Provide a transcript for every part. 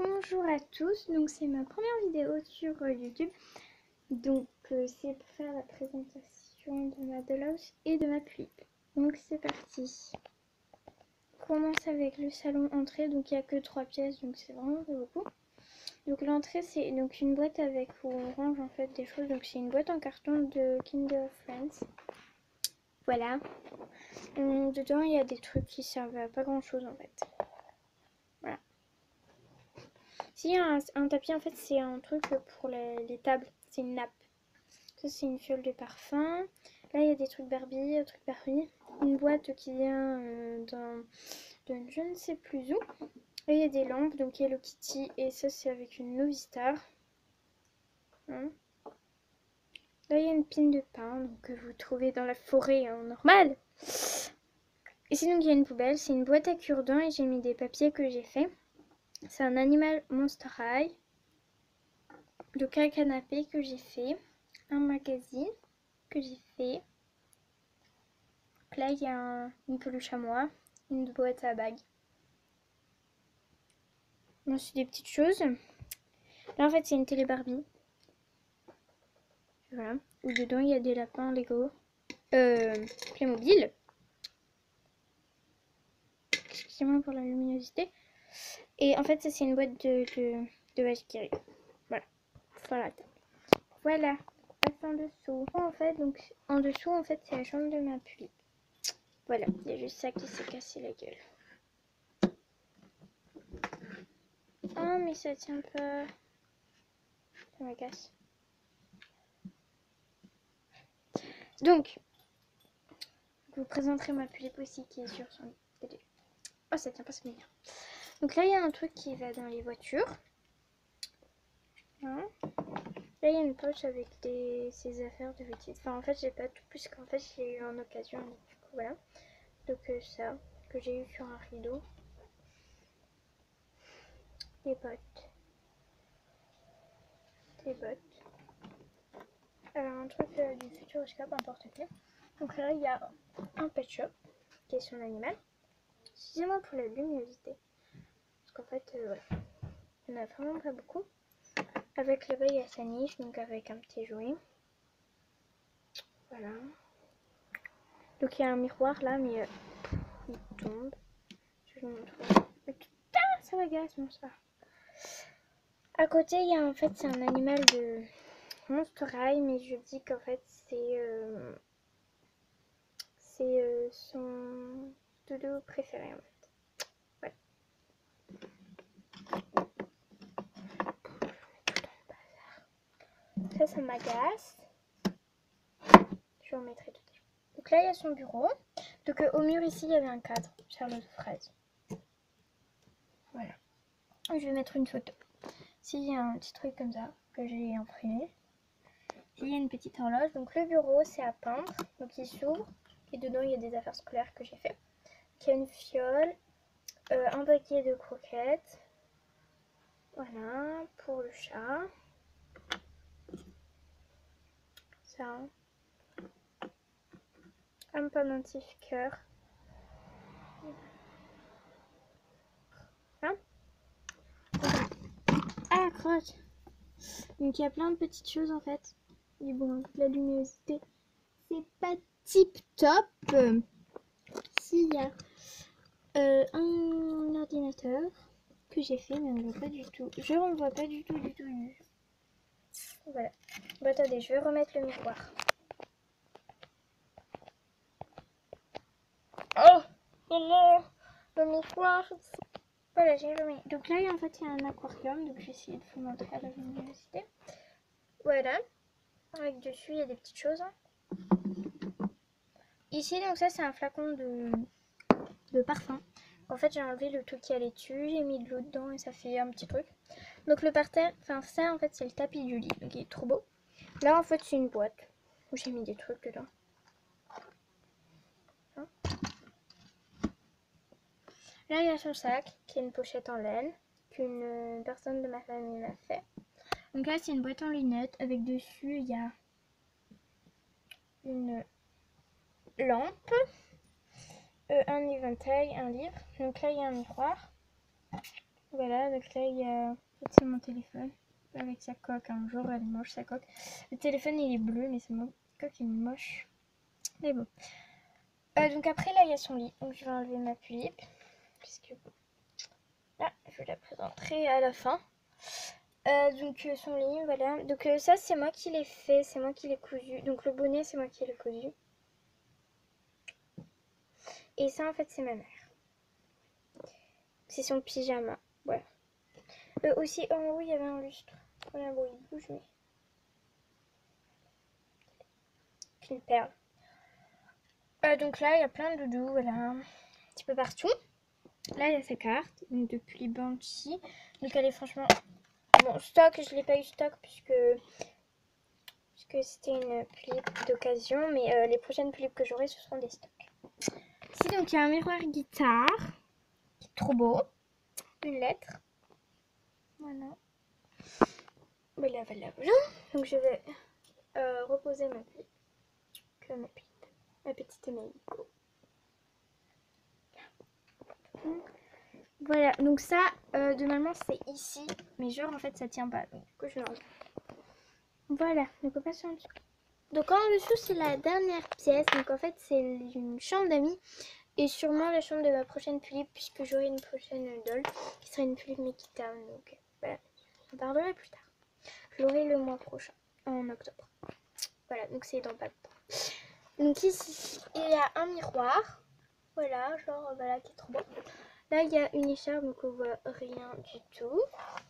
Bonjour à tous, donc c'est ma première vidéo sur YouTube. Donc c'est pour faire la présentation de ma dollhouse et de ma tulipe. Donc c'est parti. On commence avec le salon entrée, donc il n'y a que 3 pièces, donc c'est vraiment pas beaucoup. Donc l'entrée c'est donc une boîte avec où on range en fait des choses, donc c'est une boîte en carton de Kinder Friends. Voilà. Dedans il y a des trucs qui servent à pas grand chose en fait. Voilà. Si un tapis en fait c'est un truc pour les tables, c'est une nappe. Ça c'est une fiole de parfum. Là il y a des trucs Barbie, un truc Barbie. Une boîte qui vient d'un je ne sais plus où. Là il y a des lampes, donc Hello Kitty et ça c'est avec une Novistar. Hein. Là il y a une pine de pain donc, que vous trouvez dans la forêt normale. Ici donc il y a une poubelle, c'est une boîte à cure-dents et j'ai mis des papiers que j'ai fait. C'est un animal Monster High. Donc un canapé que j'ai fait, un magazine que j'ai fait. Donc là il y a une peluche à moi, une boîte à bagues. Bon, c'est des petites choses. Là en fait c'est une télé Barbie. Voilà. Où dedans il y a des lapins Lego. Playmobil. Excusez-moi pour la luminosité. Et en fait ça c'est une boîte de vache qui rit. Voilà. Voilà. Voilà. Passe en dessous. En fait donc en dessous en fait c'est la chambre de ma tulipe. Voilà. Il y a juste ça qui s'est cassé la gueule. Oh mais ça tient pas. Ça me casse. Donc, je vous présenterai ma tulipe aussi qui est sur son télé. Oh ça tient pas, ça m'énerve. Donc là il y a un truc qui va dans les voitures. Hein. Là il y a une poche avec ses affaires de bêtises. Enfin en fait j'ai pas tout puisqu'en fait j'ai eu en occasion. Donc, du coup voilà. Donc ça que j'ai eu sur un rideau. Des bottes. Des bottes. Alors un truc du Futuroscope, un porte-clés. Donc là il y a un pet shop qui est son animal. Excusez-moi pour la luminosité. Parce qu'en fait voilà. Il n'y en a vraiment pas beaucoup. Avec là-bas il y a sa niche, donc avec un petit jouet. Voilà. Donc il y a un miroir là, mais il tombe. Je vous montre. Putain, ça m'agace, non ça. À côté il y a en fait c'est un animal de Monster High, mais je dis qu'en fait c'est son dodo préféré en fait. Ouais. Ça m'agace. Je vous remettrai tout. Donc là il y a son bureau. Donc au mur ici il y avait un cadre Charlotte Fraise. Voilà. Je vais mettre une photo. Ici il y a un petit truc comme ça que j'ai imprimé. Il y a une petite horloge. Donc le bureau c'est à peindre. Donc il s'ouvre. Et dedans il y a des affaires scolaires que j'ai fait. Il y a une fiole. Un paquet de croquettes. Voilà. Pour le chat. Ça. Un pendentif cœur. Hein? Ah, crotte. Donc il y a plein de petites choses en fait. Mais bon, la luminosité, c'est pas tip top. S'il y a un ordinateur que j'ai fait, mais on ne voit pas du tout. Je ne vois pas du tout. Voilà. Bon, attendez, je vais remettre le miroir. Oh non, le miroir. Voilà, j'ai remis. Donc là, en fait, il y a un aquarium. Donc j'ai essayé de vous montrer à la luminosité. Voilà. Avec dessus, il y a des petites choses. Ici, donc ça, c'est un flacon de parfum. En fait, j'ai enlevé le truc qui allait dessus, j'ai mis de l'eau dedans et ça fait un petit truc. Donc le parterre, enfin ça, en fait, c'est le tapis du lit. Donc il est trop beau. Là, en fait, c'est une boîte où j'ai mis des trucs dedans. Hein. Là, il y a son sac, qui est une pochette en laine, qu'une personne de ma famille m'a fait. Donc là, c'est une boîte en lunettes, avec dessus, il y a une lampe, un éventail, un livre. Donc là, il y a un miroir. Voilà. voilà, donc là il y a c'est mon téléphone avec sa coque. Un jour elle est moche sa coque. Le téléphone il est bleu mais c'est mon coque il est moche. Mais bon. Donc après là il y a son lit. Donc je vais enlever ma tulipe. Puisque là je la présenterai à la fin. Donc son lit, voilà. Donc ça c'est moi qui l'ai fait, c'est moi qui l'ai cousu. Donc le bonnet c'est moi qui l'ai cousu. Et ça en fait c'est ma mère. C'est son pyjama, voilà. Aussi en haut il y avait un lustre. Voilà, bon il bouge mais... Puis une perle. Donc là il y a plein de doudous, voilà. Un petit peu partout. Là il y a sa carte, donc depuis Banshee. Donc elle est franchement... Bon, stock, je l'ai pas eu stock puisque c'était une tulipe d'occasion. Mais les prochaines tulipes que j'aurai ce seront des stocks. Ici donc il y a un miroir guitare. Qui est trop beau. Une lettre. Voilà. Voilà, voilà, voilà. Donc je vais reposer ma tulipe. Ma petite Meiko. Voilà, donc ça, normalement c'est ici, mais genre en fait ça tient pas, donc du coup je l'enlève. Voilà, donc on passe en dessous. Donc en dessous c'est la dernière pièce, donc en fait c'est une chambre d'amis et sûrement la chambre de ma prochaine tulipe puisque j'aurai une prochaine doll qui sera une tulipe Mickey Town, donc voilà, j'en parlerai plus tard. Je l'aurai le mois prochain, en octobre. Voilà, donc c'est dans pas longtemps. Donc ici il y a un miroir, voilà, genre voilà qui est trop beau. Là, il y a une écharpe, donc on voit rien du tout.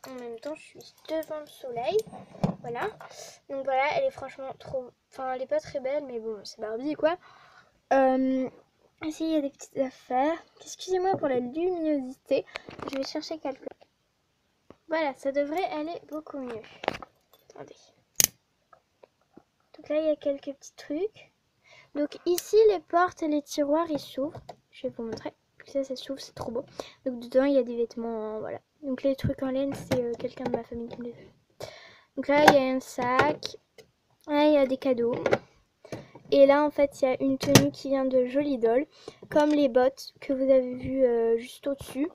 En même temps, je suis devant le soleil. Voilà. Donc voilà, elle est franchement trop... Enfin, elle est pas très belle, mais bon, c'est Barbie, quoi. Ici, il y a des petites affaires. Excusez-moi pour la luminosité. Je vais chercher quelque chose. Voilà, ça devrait aller beaucoup mieux. Attendez. Donc là, il y a quelques petits trucs. Donc ici, les portes et les tiroirs, ils s'ouvrent. Je vais vous montrer. Ça s'ouvre, c'est trop beau. Donc dedans il y a des vêtements, voilà. Donc les trucs en laine c'est quelqu'un de ma famille qui me les fait. Donc là il y a un sac, là il y a des cadeaux. Et là en fait il y a une tenue qui vient de Jolie Doll, comme les bottes que vous avez vues juste au dessus.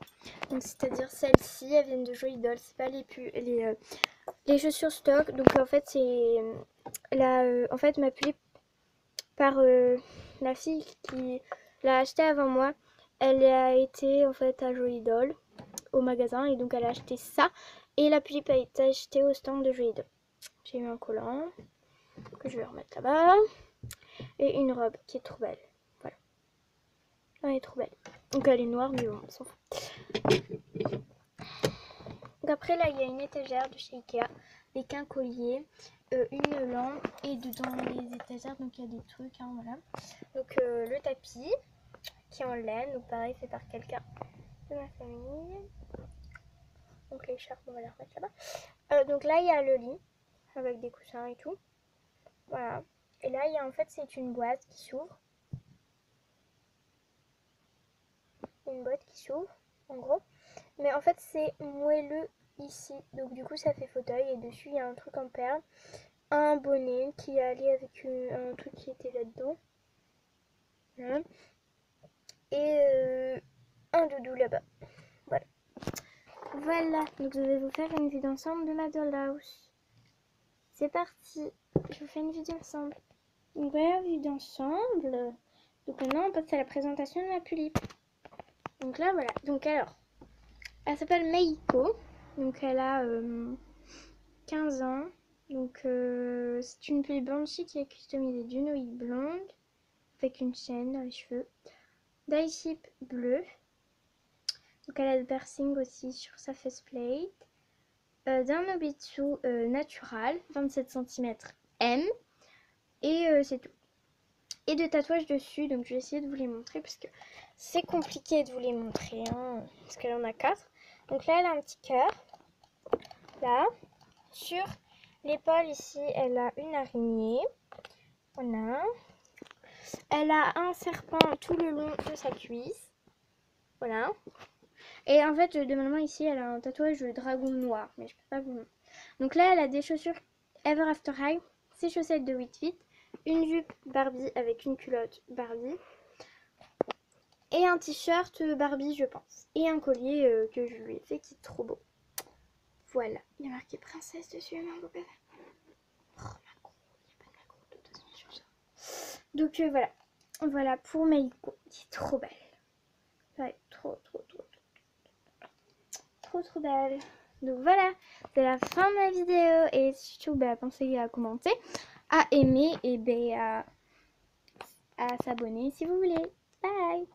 Donc c'est-à-dire celles-ci, elles viennent de Jolie Doll, c'est pas les chaussures stock. Donc en fait c'est en fait ma pub par la fille qui l'a acheté avant moi. Elle a été en fait à Jolie Doll au magasin et donc elle a acheté ça et la tulipe a été achetée au stand de Jolie Doll. J'ai eu un collant que je vais remettre là-bas et une robe qui est trop belle. Voilà. Elle est trop belle. Donc elle est noire mais bon, on s'en fout. Donc après là il y a une étagère de chez Ikea avec un collier, une lampe et dedans les étagères donc il y a des trucs, hein, voilà. Donc le tapis qui est en laine, donc pareil fait par quelqu'un de ma famille. Donc l'écharpe on va la remettre là-bas. Donc là il y a le lit avec des coussins et tout. Voilà. Et là il y a en fait c'est une boîte qui s'ouvre. Une boîte qui s'ouvre en gros. Mais en fait c'est moelleux ici. Donc du coup ça fait fauteuil et dessus il y a un truc en perles. Un bonnet qui est allé avec un truc qui était là-dedans. Voilà. Et un doudou là-bas. Voilà. Voilà, donc je vais vous faire une vue d'ensemble de ma dollhouse. C'est parti, je vous fais une vue d'ensemble. Donc voilà, vue d'ensemble. Donc maintenant on passe à la présentation de ma tulipe. Donc là voilà, donc alors, elle s'appelle Meiko. Donc elle a 15 ans. Donc c'est une tulipe Banshee qui est customisée d'une ouïe blonde avec une chaîne dans les cheveux. Dye-chip bleu. Donc elle a le piercing aussi sur sa faceplate. D'un Nobitsu natural, 27 cm M. Et c'est tout. Et de tatouages dessus, donc je vais essayer de vous les montrer parce que c'est compliqué de vous les montrer, hein, parce qu'elle en a 4. Donc là, elle a un petit cœur. Là. Sur l'épaule ici, elle a une araignée. Voilà. Elle a un serpent tout le long de sa cuisse. Voilà. Et en fait, normalement ici, elle a un tatouage de dragon noir, mais je peux pas vous montrer. Donc là, elle a des chaussures Ever After High, ses chaussettes de 8 feet, une jupe Barbie avec une culotte Barbie. Et un t-shirt Barbie, je pense. Et un collier que je lui ai fait qui est trop beau. Voilà. Il y a marqué princesse dessus, ma beau bébé. Oh, macro. Il n'y a pas de macro de toute façon sur ça. Donc voilà. Voilà pour Meiko, qui est trop belle. Ouais, trop belle. Donc voilà, c'est la fin de ma vidéo. Et surtout, pensez à commenter, à aimer et à s'abonner si vous voulez. Bye!